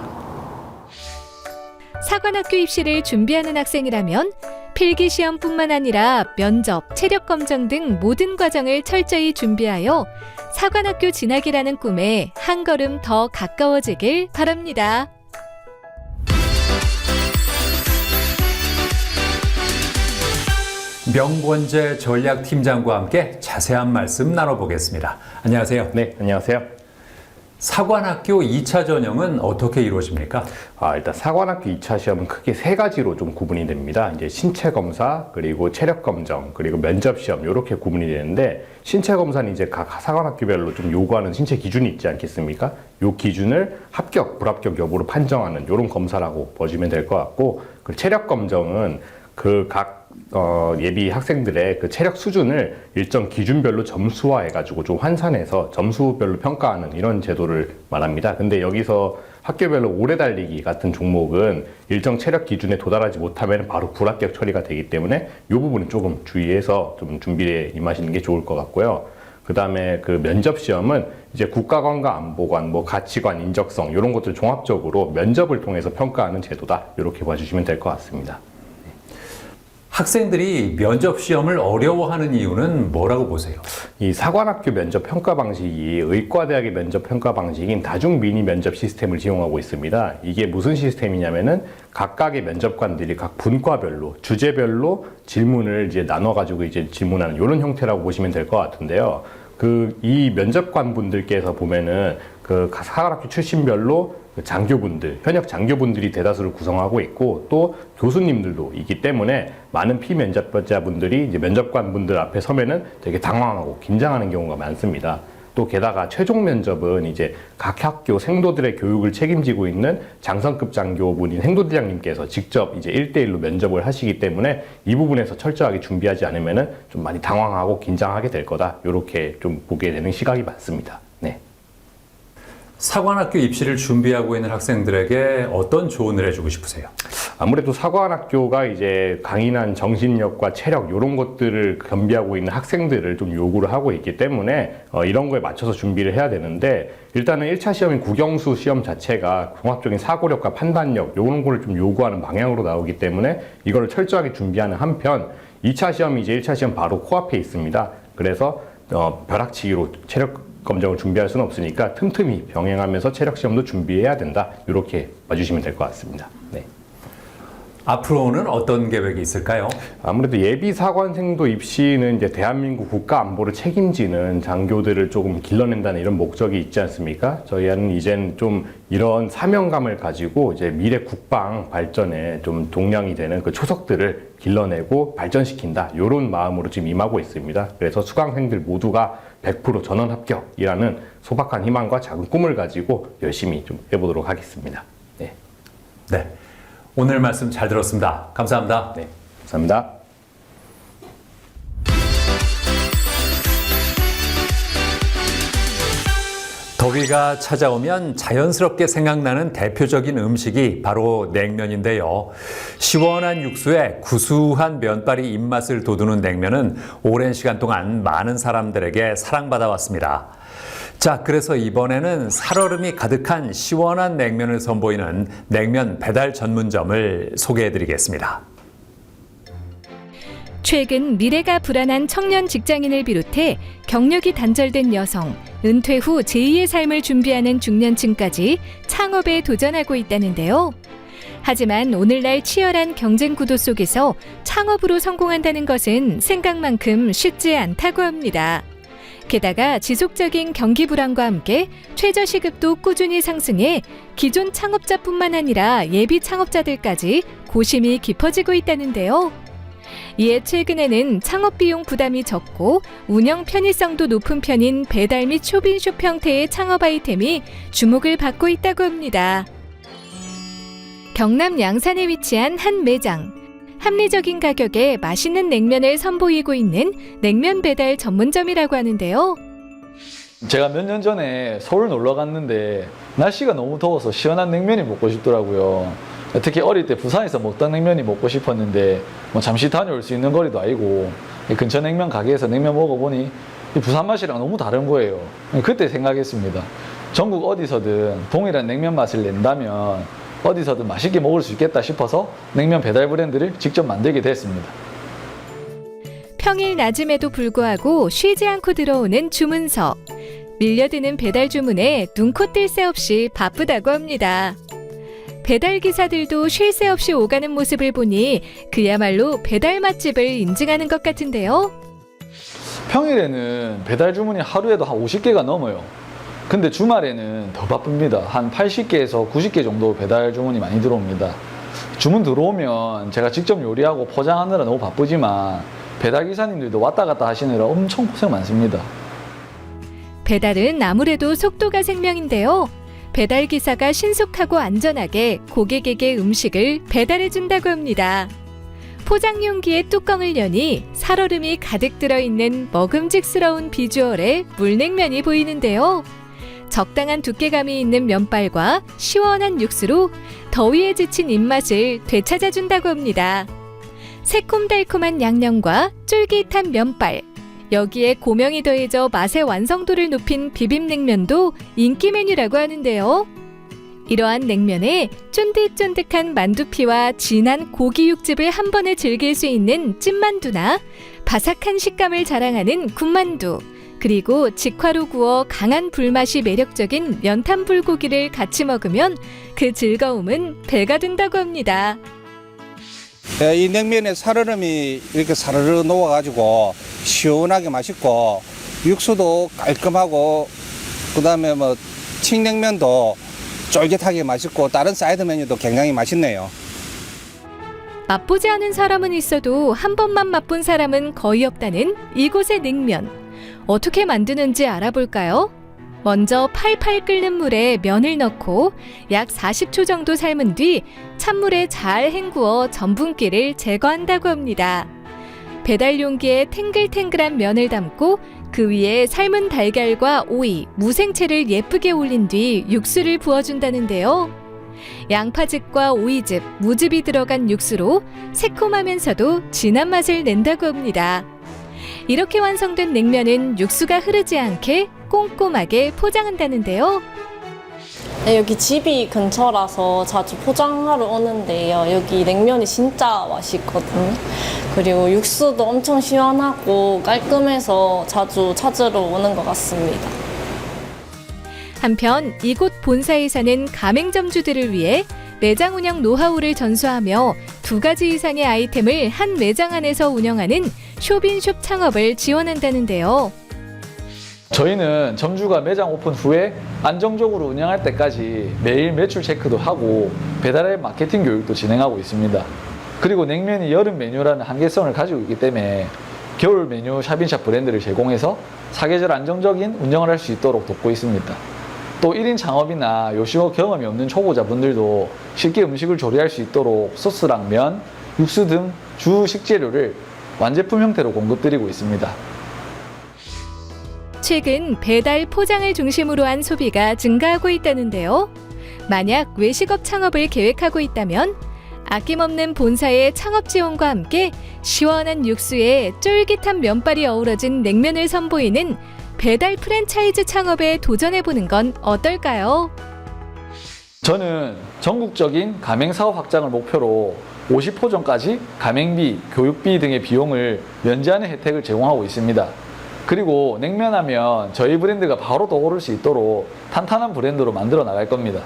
사관학교 입시를 준비하는 학생이라면 필기시험뿐만 아니라 면접, 체력검정 등 모든 과정을 철저히 준비하여 사관학교 진학이라는 꿈에 한 걸음 더 가까워지길 바랍니다. 명권재 전략팀장과 함께 자세한 말씀 나눠보겠습니다. 안녕하세요. 네, 안녕하세요. 사관학교 2차 전형은 어떻게 이루어집니까? 일단 사관학교 2차 시험은 크게 3가지로 좀 구분이 됩니다. 이제 신체 검사, 그리고 체력 검정, 그리고 면접 시험 이렇게 구분이 되는데, 신체 검사는 이제 각 사관학교별로 좀 요구하는 신체 기준이 있지 않겠습니까? 요 기준을 합격, 불합격 여부로 판정하는 이런 검사라고 보시면 될 것 같고, 그 체력 검정은 그 각 예비 학생들의 그 체력 수준을 일정 기준별로 점수화해가지고 좀 환산해서 점수별로 평가하는 이런 제도를 말합니다. 근데 여기서 학교별로 오래 달리기 같은 종목은 일정 체력 기준에 도달하지 못하면 바로 불합격 처리가 되기 때문에 이 부분은 조금 주의해서 좀 준비에 임하시는 게 좋을 것 같고요. 그 다음에 그 면접 시험은 이제 국가관과 안보관, 뭐 가치관, 인적성 이런 것들 종합적으로 면접을 통해서 평가하는 제도다. 이렇게 봐주시면 될 것 같습니다. 학생들이 면접 시험을 어려워하는 이유는 뭐라고 보세요? 이 사관학교 면접 평가 방식이 의과대학의 면접 평가 방식인 다중 미니 면접 시스템을 지용하고 있습니다. 이게 무슨 시스템이냐면은 각각의 면접관들이 각 분과별로 주제별로 질문을 이제 나눠가지고 이제 질문하는 이런 형태라고 보시면 될 것 같은데요. 이 면접관 분들께서 보면은 그 사관학교 출신별로 장교분들, 현역 장교분들이 대다수를 구성하고 있고 또 교수님들도 있기 때문에 많은 피면접자분들이 이제 면접관 분들 앞에 서면은 되게 당황하고 긴장하는 경우가 많습니다. 또 게다가 최종 면접은 이제 각 학교 생도들의 교육을 책임지고 있는 장성급 장교분인 행도대장님께서 직접 이제 1대1로 면접을 하시기 때문에 이 부분에서 철저하게 준비하지 않으면은 좀 많이 당황하고 긴장하게 될 거다. 이렇게 좀 보게 되는 시각이 많습니다. 네. 사관학교 입시를 준비하고 있는 학생들에게 어떤 조언을 해주고 싶으세요? 아무래도 사관학교가 이제 강인한 정신력과 체력 이런 것들을 겸비하고 있는 학생들을 좀 요구를 하고 있기 때문에 이런 거에 맞춰서 준비를 해야 되는데 일단은 1차 시험인 국영수 시험 자체가 종합적인 사고력과 판단력 이런 거를 좀 요구하는 방향으로 나오기 때문에 이거를 철저하게 준비하는 한편 2차 시험이 이제 1차 시험 바로 코앞에 있습니다. 그래서 벼락치기로 체력 검정을 준비할 수는 없으니까 틈틈이 병행하면서 체력 시험도 준비해야 된다. 이렇게 봐주시면 될 것 같습니다. 네. 앞으로는 어떤 계획이 있을까요? 아무래도 예비 사관생도 입시는 이제 대한민국 국가 안보를 책임지는 장교들을 조금 길러낸다는 이런 목적이 있지 않습니까? 저희는 이젠 좀 이런 사명감을 가지고 이제 미래 국방 발전에 좀 동량이 되는 그 초석들을 길러내고 발전시킨다. 이런 마음으로 지금 임하고 있습니다. 그래서 수강생들 모두가 100% 전원 합격이라는 소박한 희망과 작은 꿈을 가지고 열심히 좀 해보도록 하겠습니다. 네. 네. 오늘 말씀 잘 들었습니다. 감사합니다. 네. 감사합니다. 더위가 찾아오면 자연스럽게 생각나는 대표적인 음식이 바로 냉면인데요. 시원한 육수에 구수한 면발이 입맛을 돋우는 냉면은 오랜 시간 동안 많은 사람들에게 사랑받아 왔습니다. 자, 그래서 이번에는 살얼음이 가득한 시원한 냉면을 선보이는 냉면 배달 전문점을 소개해드리겠습니다. 최근 미래가 불안한 청년 직장인을 비롯해 경력이 단절된 여성, 은퇴 후 제2의 삶을 준비하는 중년층까지 창업에 도전하고 있다는데요. 하지만 오늘날 치열한 경쟁 구도 속에서 창업으로 성공한다는 것은 생각만큼 쉽지 않다고 합니다. 게다가 지속적인 경기 불안과 함께 최저시급도 꾸준히 상승해 기존 창업자뿐만 아니라 예비 창업자들까지 고심이 깊어지고 있다는데요. 이에 최근에는 창업 비용 부담이 적고 운영 편의성도 높은 편인 배달 및 쇼핑숍 형태의 창업 아이템이 주목을 받고 있다고 합니다. 경남 양산에 위치한 한 매장. 합리적인 가격에 맛있는 냉면을 선보이고 있는 냉면 배달 전문점이라고 하는데요. 제가 몇 년 전에 서울 놀러 갔는데 날씨가 너무 더워서 시원한 냉면이 먹고 싶더라고요. 특히 어릴 때 부산에서 먹던 냉면이 먹고 싶었는데 잠시 다녀올 수 있는 거리도 아니고 근처 냉면 가게에서 냉면 먹어보니 부산 맛이랑 너무 다른 거예요. 그때 생각했습니다. 전국 어디서든 동일한 냉면 맛을 낸다면 어디서든 맛있게 먹을 수 있겠다 싶어서 냉면 배달 브랜드를 직접 만들게 됐습니다. 평일 낮음에도 불구하고 쉬지 않고 들어오는 주문서. 밀려드는 배달 주문에 눈코 뜰 새 없이 바쁘다고 합니다. 배달 기사들도 쉴 새 없이 오가는 모습을 보니 그야말로 배달 맛집을 인증하는 것 같은데요. 평일에는 배달 주문이 하루에도 한 50개가 넘어요. 근데 주말에는 더 바쁩니다. 한 80개에서 90개 정도 배달 주문이 많이 들어옵니다. 주문 들어오면 제가 직접 요리하고 포장하느라 너무 바쁘지만 배달 기사님들도 왔다 갔다 하시느라 엄청 고생 많습니다. 배달은 아무래도 속도가 생명인데요. 배달 기사가 신속하고 안전하게 고객에게 음식을 배달해 준다고 합니다. 포장 용기의 뚜껑을 여니 살얼음이 가득 들어있는 먹음직스러운 비주얼의 물냉면이 보이는데요. 적당한 두께감이 있는 면발과 시원한 육수로 더위에 지친 입맛을 되찾아준다고 합니다. 새콤달콤한 양념과 쫄깃한 면발, 여기에 고명이 더해져 맛의 완성도를 높인 비빔냉면도 인기 메뉴라고 하는데요. 이러한 냉면에 쫀득쫀득한 만두피와 진한 고기 육즙을 한 번에 즐길 수 있는 찐만두나 바삭한 식감을 자랑하는 군만두, 그리고 직화로 구워 강한 불맛이 매력적인 연탄 불고기를 같이 먹으면 그 즐거움은 배가 된다고 합니다. 이 냉면에 살얼음이 이렇게 사르르 녹아가지고 시원하게 맛있고 육수도 깔끔하고 그다음에 뭐 칡냉면도 쫄깃하게 맛있고 다른 사이드 메뉴도 굉장히 맛있네요. 맛보지 않은 사람은 있어도 한 번만 맛본 사람은 거의 없다는 이곳의 냉면. 어떻게 만드는지 알아볼까요? 먼저 팔팔 끓는 물에 면을 넣고 약 40초 정도 삶은 뒤 찬물에 잘 헹구어 전분기를 제거한다고 합니다. 배달 용기에 탱글탱글한 면을 담고 그 위에 삶은 달걀과 오이, 무생채를 예쁘게 올린 뒤 육수를 부어준다는데요. 양파즙과 오이즙, 무즙이 들어간 육수로 새콤하면서도 진한 맛을 낸다고 합니다. 이렇게 완성된 냉면은 육수가 흐르지 않게 꼼꼼하게 포장한다는데요. 네, 여기 집이 근처라서 자주 포장하러 오는데요. 여기 냉면이 진짜 맛있거든요. 그리고 육수도 엄청 시원하고 깔끔해서 자주 찾으러 오는 것 같습니다. 한편 이곳 본사에서는 가맹점주들을 위해 매장 운영 노하우를 전수하며 2가지 이상의 아이템을 한 매장 안에서 운영하는 쇼빈숍 창업을 지원한다는데요. 저희는 점주가 매장 오픈 후에 안정적으로 운영할 때까지 매일 매출 체크도 하고 배달앱 마케팅 교육도 진행하고 있습니다. 그리고 냉면이 여름 메뉴라는 한계성을 가지고 있기 때문에 겨울 메뉴 샵인샵 브랜드를 제공해서 사계절 안정적인 운영을 할 수 있도록 돕고 있습니다. 또 1인 창업이나 요식업 경험이 없는 초보자분들도 쉽게 음식을 조리할 수 있도록 소스랑 면, 육수 등 주 식재료를 완제품 형태로 공급드리고 있습니다. 최근 배달 포장을 중심으로 한 소비가 증가하고 있다는데요. 만약 외식업 창업을 계획하고 있다면 아낌없는 본사의 창업 지원과 함께 시원한 육수에 쫄깃한 면발이 어우러진 냉면을 선보이는 배달 프랜차이즈 창업에 도전해보는 건 어떨까요? 저는 전국적인 가맹사업 확장을 목표로 50호점까지 가맹비, 교육비 등의 비용을 면제하는 혜택을 제공하고 있습니다. 그리고 냉면하면 저희 브랜드가 바로 떠오를 수 있도록 탄탄한 브랜드로 만들어 나갈 겁니다.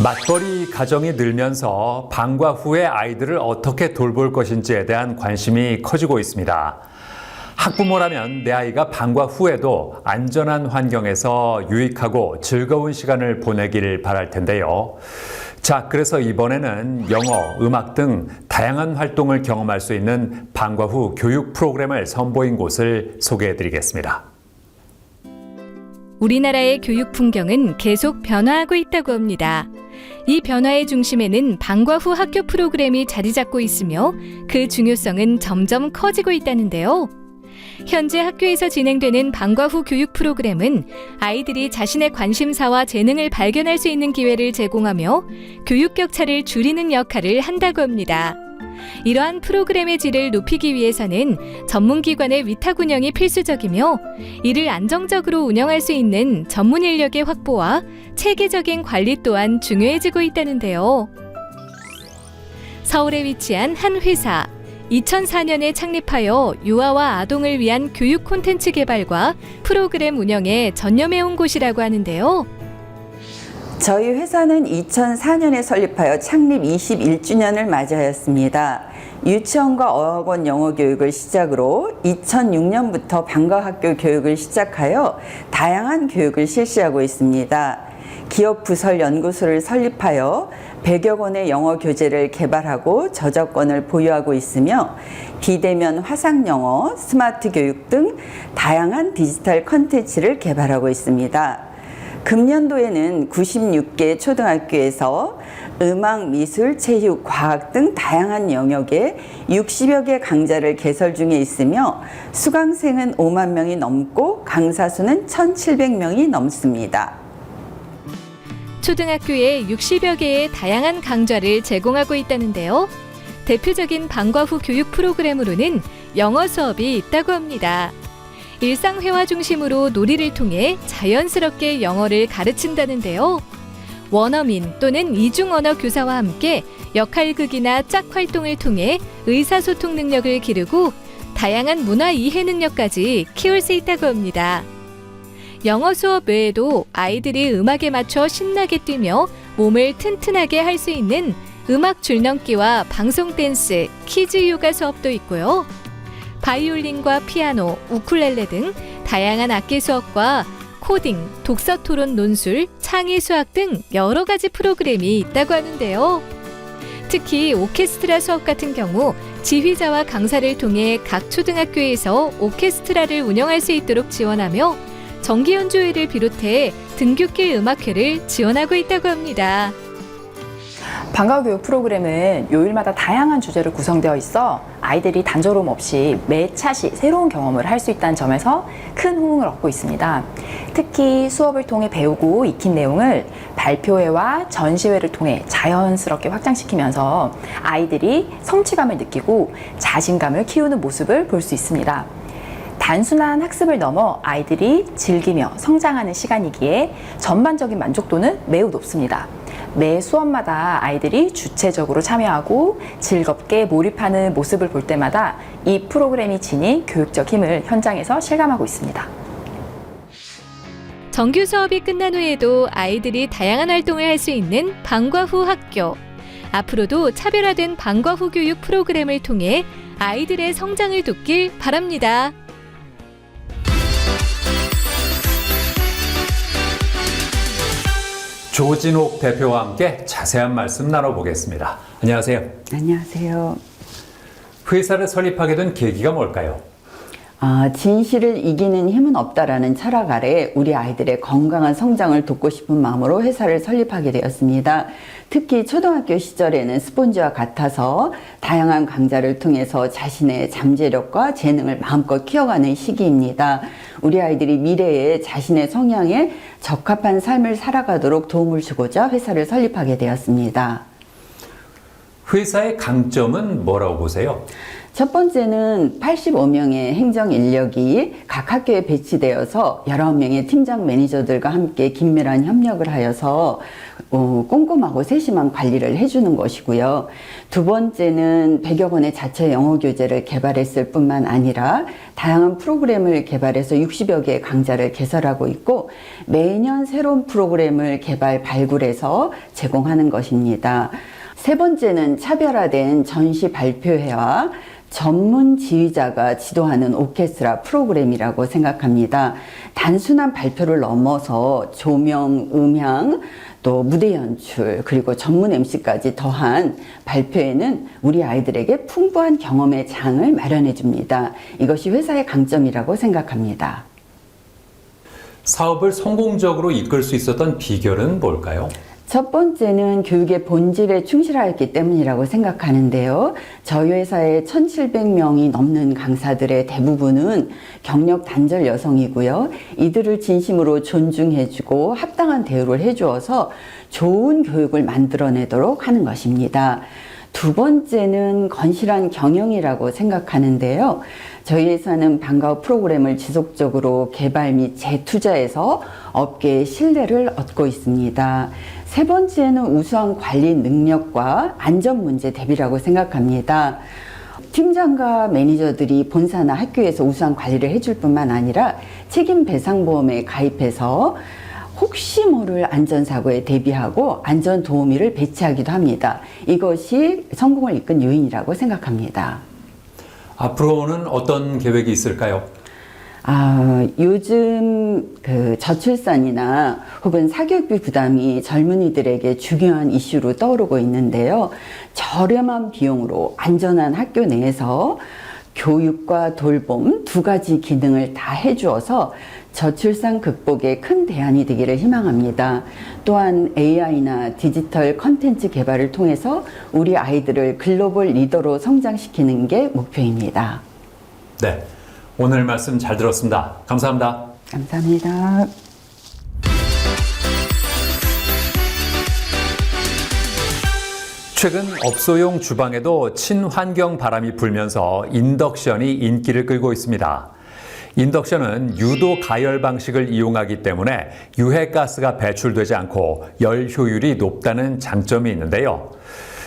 맞벌이 가정이 늘면서 방과 후에 아이들을 어떻게 돌볼 것인지에 대한 관심이 커지고 있습니다. 학부모라면 내 아이가 방과 후에도 안전한 환경에서 유익하고 즐거운 시간을 보내길 바랄 텐데요. 자, 그래서 이번에는 영어, 음악 등 다양한 활동을 경험할 수 있는 방과 후 교육 프로그램을 선보인 곳을 소개해드리겠습니다. 우리나라의 교육 풍경은 계속 변화하고 있다고 합니다. 이 변화의 중심에는 방과 후 학교 프로그램이 자리 잡고 있으며 그 중요성은 점점 커지고 있다는데요. 현재 학교에서 진행되는 방과 후 교육 프로그램은 아이들이 자신의 관심사와 재능을 발견할 수 있는 기회를 제공하며 교육 격차를 줄이는 역할을 한다고 합니다. 이러한 프로그램의 질을 높이기 위해서는 전문기관의 위탁 운영이 필수적이며 이를 안정적으로 운영할 수 있는 전문 인력의 확보와 체계적인 관리 또한 중요해지고 있다는데요. 서울에 위치한 한 회사. 2004년에 창립하여 유아와 아동을 위한 교육 콘텐츠 개발과 프로그램 운영에 전념해온 곳이라고 하는데요. 저희 회사는 2004년에 설립하여 창립 21주년을 맞이하였습니다. 유치원과 어학원 영어 교육을 시작으로 2006년부터 방과학교 교육을 시작하여 다양한 교육을 실시하고 있습니다. 기업 부설 연구소를 설립하여 100여 권의 영어 교재를 개발하고 저작권을 보유하고 있으며 비대면 화상 영어, 스마트 교육 등 다양한 디지털 콘텐츠를 개발하고 있습니다. 금년도에는 96개 초등학교에서 음악, 미술, 체육, 과학 등 다양한 영역에 60여 개 강좌를 개설 중에 있으며 수강생은 5만 명이 넘고 강사 수는 1,700명이 넘습니다. 초등학교에 60여 개의 다양한 강좌를 제공하고 있다는데요. 대표적인 방과 후 교육 프로그램으로는 영어 수업이 있다고 합니다. 일상회화 중심으로 놀이를 통해 자연스럽게 영어를 가르친다는데요. 원어민 또는 이중언어 교사와 함께 역할극이나 짝 활동을 통해 의사소통 능력을 기르고 다양한 문화 이해 능력까지 키울 수 있다고 합니다. 영어 수업 외에도 아이들이 음악에 맞춰 신나게 뛰며 몸을 튼튼하게 할 수 있는 음악 줄넘기와 방송 댄스, 키즈 요가 수업도 있고요. 바이올린과 피아노, 우쿨렐레 등 다양한 악기 수업과 코딩, 독서 토론 논술, 창의 수학 등 여러 가지 프로그램이 있다고 하는데요. 특히 오케스트라 수업 같은 경우 지휘자와 강사를 통해 각 초등학교에서 오케스트라를 운영할 수 있도록 지원하며 정기 연주회를 비롯해 등굣길 음악회를 지원하고 있다고 합니다. 방과후 교육 프로그램은 요일마다 다양한 주제로 구성되어 있어 아이들이 단조로움 없이 매 차시 새로운 경험을 할 수 있다는 점에서 큰 호응을 얻고 있습니다. 특히 수업을 통해 배우고 익힌 내용을 발표회와 전시회를 통해 자연스럽게 확장시키면서 아이들이 성취감을 느끼고 자신감을 키우는 모습을 볼 수 있습니다. 단순한 학습을 넘어 아이들이 즐기며 성장하는 시간이기에 전반적인 만족도는 매우 높습니다. 매 수업마다 아이들이 주체적으로 참여하고 즐겁게 몰입하는 모습을 볼 때마다 이 프로그램이 지닌 교육적 힘을 현장에서 실감하고 있습니다. 정규 수업이 끝난 후에도 아이들이 다양한 활동을 할 수 있는 방과후 학교. 앞으로도 차별화된 방과후 교육 프로그램을 통해 아이들의 성장을 돕길 바랍니다. 조진옥 대표와 함께 자세한 말씀 나눠보겠습니다. 안녕하세요. 안녕하세요. 회사를 설립하게 된 계기가 뭘까요? 진실을 이기는 힘은 없다라는 철학 아래 우리 아이들의 건강한 성장을 돕고 싶은 마음으로 회사를 설립하게 되었습니다. 특히 초등학교 시절에는 스폰지와 같아서 다양한 강좌를 통해서 자신의 잠재력과 재능을 마음껏 키워가는 시기입니다. 우리 아이들이 미래에 자신의 성향에 적합한 삶을 살아가도록 도움을 주고자 회사를 설립하게 되었습니다. 회사의 강점은 뭐라고 보세요? 첫 번째는 85명의 행정 인력이 각 학교에 배치되어서 19명의 팀장 매니저들과 함께 긴밀한 협력을 하여서 꼼꼼하고 세심한 관리를 해주는 것이고요. 두 번째는 100여 권의 자체 영어 교재를 개발했을 뿐만 아니라 다양한 프로그램을 개발해서 60여 개의 강좌를 개설하고 있고 매년 새로운 프로그램을 발굴해서 제공하는 것입니다. 세 번째는 차별화된 전시 발표회와 전문 지휘자가 지도하는 오케스트라 프로그램이라고 생각합니다. 단순한 발표를 넘어서 조명, 음향, 또 무대 연출, 그리고 전문 MC까지 더한 발표회는 우리 아이들에게 풍부한 경험의 장을 마련해 줍니다. 이것이 회사의 강점이라고 생각합니다. 사업을 성공적으로 이끌 수 있었던 비결은 뭘까요? 첫 번째는 교육의 본질에 충실하였기 때문이라고 생각하는데요. 저희 회사에 1,700명이 넘는 강사들의 대부분은 경력 단절 여성이고요. 이들을 진심으로 존중해주고 합당한 대우를 해주어서 좋은 교육을 만들어내도록 하는 것입니다. 두 번째는 건실한 경영이라고 생각하는데요. 저희 회사는 방과후 프로그램을 지속적으로 개발 및 재투자해서 업계의 신뢰를 얻고 있습니다. 세 번째는 우수한 관리 능력과 안전 문제 대비라고 생각합니다. 팀장과 매니저들이 본사나 학교에서 우수한 관리를 해줄 뿐만 아니라 책임 배상보험에 가입해서 혹시 모를 안전사고에 대비하고 안전도우미를 배치하기도 합니다. 이것이 성공을 이끈 요인이라고 생각합니다. 앞으로는 어떤 계획이 있을까요? 요즘 저출산이나 혹은 사교육비 부담이 젊은이들에게 중요한 이슈로 떠오르고 있는데요. 저렴한 비용으로 안전한 학교 내에서 교육과 돌봄 두 가지 기능을 다 해주어서 저출산 극복에 큰 대안이 되기를 희망합니다. 또한 AI나 디지털 컨텐츠 개발을 통해서 우리 아이들을 글로벌 리더로 성장시키는 게 목표입니다. 네, 오늘 말씀 잘 들었습니다. 감사합니다. 감사합니다. 최근 업소용 주방에도 친환경 바람이 불면서 인덕션이 인기를 끌고 있습니다. 인덕션은 유도 가열 방식을 이용하기 때문에 유해가스가 배출되지 않고 열 효율이 높다는 장점이 있는데요.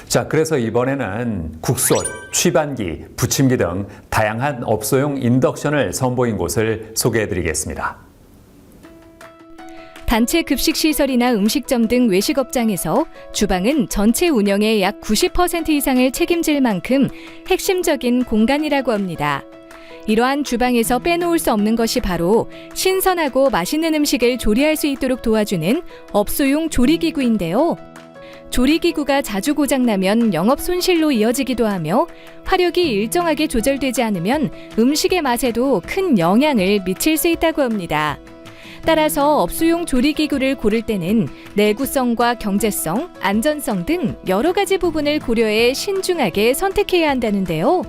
자, 그래서 이번에는 국솥, 취반기, 부침기 등 다양한 업소용 인덕션을 선보인 곳을 소개해드리겠습니다. 단체 급식 시설이나 음식점 등 외식업장에서 주방은 전체 운영의 약 90% 이상을 책임질 만큼 핵심적인 공간이라고 합니다. 이러한 주방에서 빼놓을 수 없는 것이 바로 신선하고 맛있는 음식을 조리할 수 있도록 도와주는 업소용 조리기구인데요. 조리기구가 자주 고장나면 영업 손실로 이어지기도 하며 화력이 일정하게 조절되지 않으면 음식의 맛에도 큰 영향을 미칠 수 있다고 합니다. 따라서 업소용 조리기구를 고를 때는 내구성과 경제성, 안전성 등 여러 가지 부분을 고려해 신중하게 선택해야 한다는데요.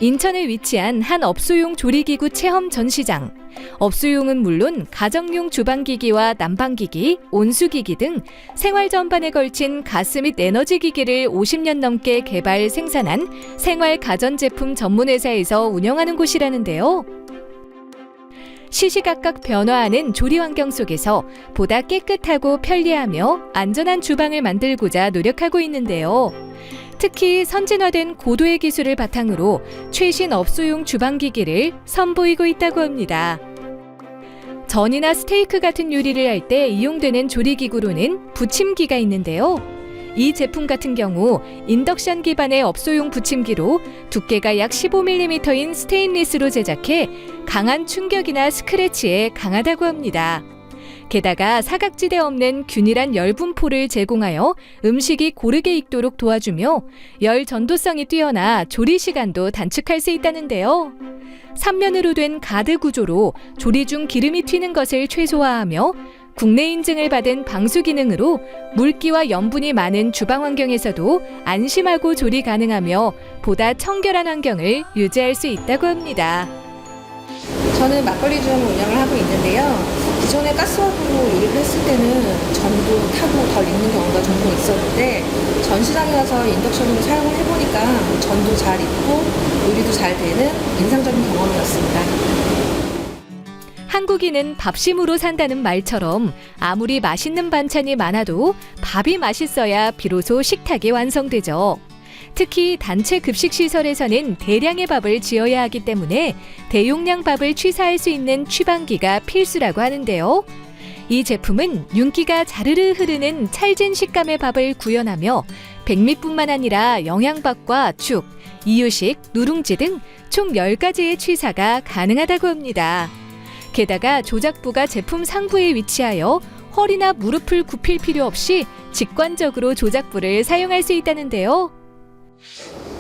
인천에 위치한 한 업소용 조리기구 체험 전시장. 업소용은 물론 가정용 주방기기와 난방기기, 온수기기 등 생활 전반에 걸친 가스 및 에너지기기를 50년 넘게 개발, 생산한 생활 가전제품 전문회사에서 운영하는 곳이라는데요. 시시각각 변화하는 조리 환경 속에서 보다 깨끗하고 편리하며 안전한 주방을 만들고자 노력하고 있는데요. 특히 선진화된 고도의 기술을 바탕으로 최신 업소용 주방기기를 선보이고 있다고 합니다. 전이나 스테이크 같은 요리를 할 때 이용되는 조리기구로는 부침기가 있는데요. 이 제품 같은 경우 인덕션 기반의 업소용 부침기로 두께가 약 15mm인 스테인리스로 제작해 강한 충격이나 스크래치에 강하다고 합니다. 게다가 사각지대 없는 균일한 열분포를 제공하여 음식이 고르게 익도록 도와주며 열 전도성이 뛰어나 조리 시간도 단축할 수 있다는데요. 3면으로 된 가드 구조로 조리 중 기름이 튀는 것을 최소화하며 국내 인증을 받은 방수 기능으로 물기와 염분이 많은 주방 환경에서도 안심하고 조리 가능하며 보다 청결한 환경을 유지할 수 있다고 합니다. 저는 막걸리점 운영을 하고 있는데요. 기존에 가스화로 요리를 했을 때는 전도 타고 덜 익는 경우가 종종 있었는데 전시장에 가서 인덕션으로 사용을 해보니까 전도 잘 익고 요리도 잘 되는 인상적인 경험이었습니다. 한국인은 밥심으로 산다는 말처럼 아무리 맛있는 반찬이 많아도 밥이 맛있어야 비로소 식탁이 완성되죠. 특히 단체 급식 시설에서는 대량의 밥을 지어야 하기 때문에 대용량 밥을 취사할 수 있는 취방기가 필수라고 하는데요. 이 제품은 윤기가 자르르 흐르는 찰진 식감의 밥을 구현하며 백미뿐만 아니라 영양밥과 죽, 이유식, 누룽지 등 총 10가지의 취사가 가능하다고 합니다. 게다가 조작부가 제품 상부에 위치하여 허리나 무릎을 굽힐 필요 없이 직관적으로 조작부를 사용할 수 있다는데요.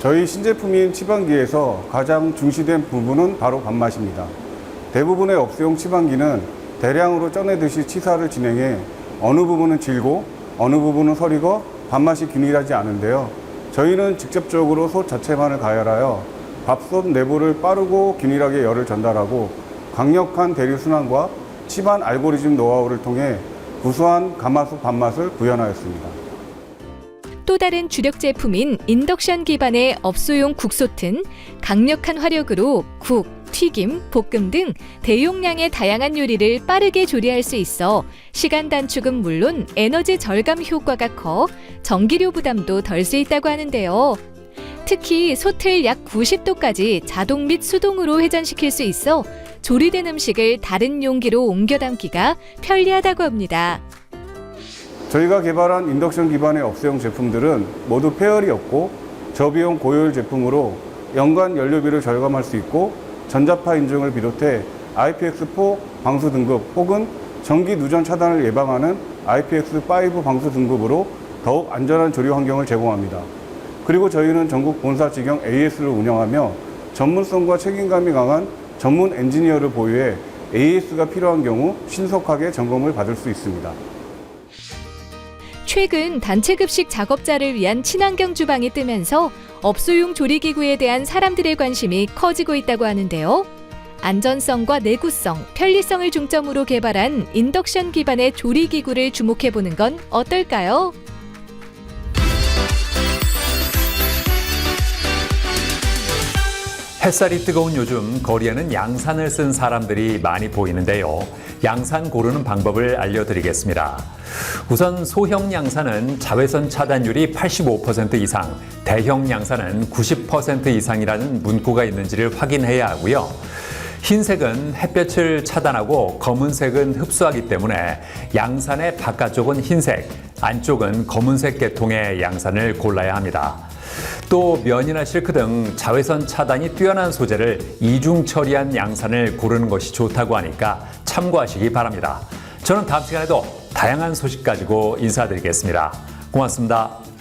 저희 신제품인 치방기에서 가장 중시된 부분은 바로 밥맛입니다. 대부분의 업소용 치방기는 대량으로 쪄내듯이 치사를 진행해 어느 부분은 질고 어느 부분은 서리고 밥맛이 균일하지 않은데요. 저희는 직접적으로 솥 자체만을 가열하여 밥솥 내부를 빠르고 균일하게 열을 전달하고 강력한 대류 순환과 치반 알고리즘 노하우를 통해 구수한 가마솥 밥맛을 구현하였습니다. 또 다른 주력 제품인 인덕션 기반의 업소용 국솥은 강력한 화력으로 국, 튀김, 볶음 등 대용량의 다양한 요리를 빠르게 조리할 수 있어 시간 단축은 물론 에너지 절감 효과가 커 전기료 부담도 덜 수 있다고 하는데요. 특히 솥을 약 90도까지 자동 및 수동으로 회전시킬 수 있어 조리된 음식을 다른 용기로 옮겨 담기가 편리하다고 합니다. 저희가 개발한 인덕션 기반의 업소용 제품들은 모두 폐열이 없고 저비용 고효율 제품으로 연간 연료비를 절감할 수 있고 전자파 인증을 비롯해 IPX4 방수 등급 혹은 전기 누전 차단을 예방하는 IPX5 방수 등급으로 더욱 안전한 조리 환경을 제공합니다. 그리고 저희는 전국 본사 직영 AS를 운영하며 전문성과 책임감이 강한 전문 엔지니어를 보유해 AS가 필요한 경우 신속하게 점검을 받을 수 있습니다. 최근 단체 급식 작업자를 위한 친환경 주방이 뜨면서 업소용 조리기구에 대한 사람들의 관심이 커지고 있다고 하는데요. 안전성과 내구성, 편리성을 중점으로 개발한 인덕션 기반의 조리기구를 주목해보는 건 어떨까요? 햇살이 뜨거운 요즘 거리에는 양산을 쓴 사람들이 많이 보이는데요. 양산 고르는 방법을 알려드리겠습니다. 우선 소형 양산은 자외선 차단율이 85% 이상, 대형 양산은 90% 이상이라는 문구가 있는지를 확인해야 하고요. 흰색은 햇볕을 차단하고 검은색은 흡수하기 때문에 양산의 바깥쪽은 흰색, 안쪽은 검은색 계통의 양산을 골라야 합니다. 또 면이나 실크 등 자외선 차단이 뛰어난 소재를 이중 처리한 양산을 고르는 것이 좋다고 하니까 참고하시기 바랍니다. 저는 다음 시간에도 다양한 소식 가지고 인사드리겠습니다. 고맙습니다.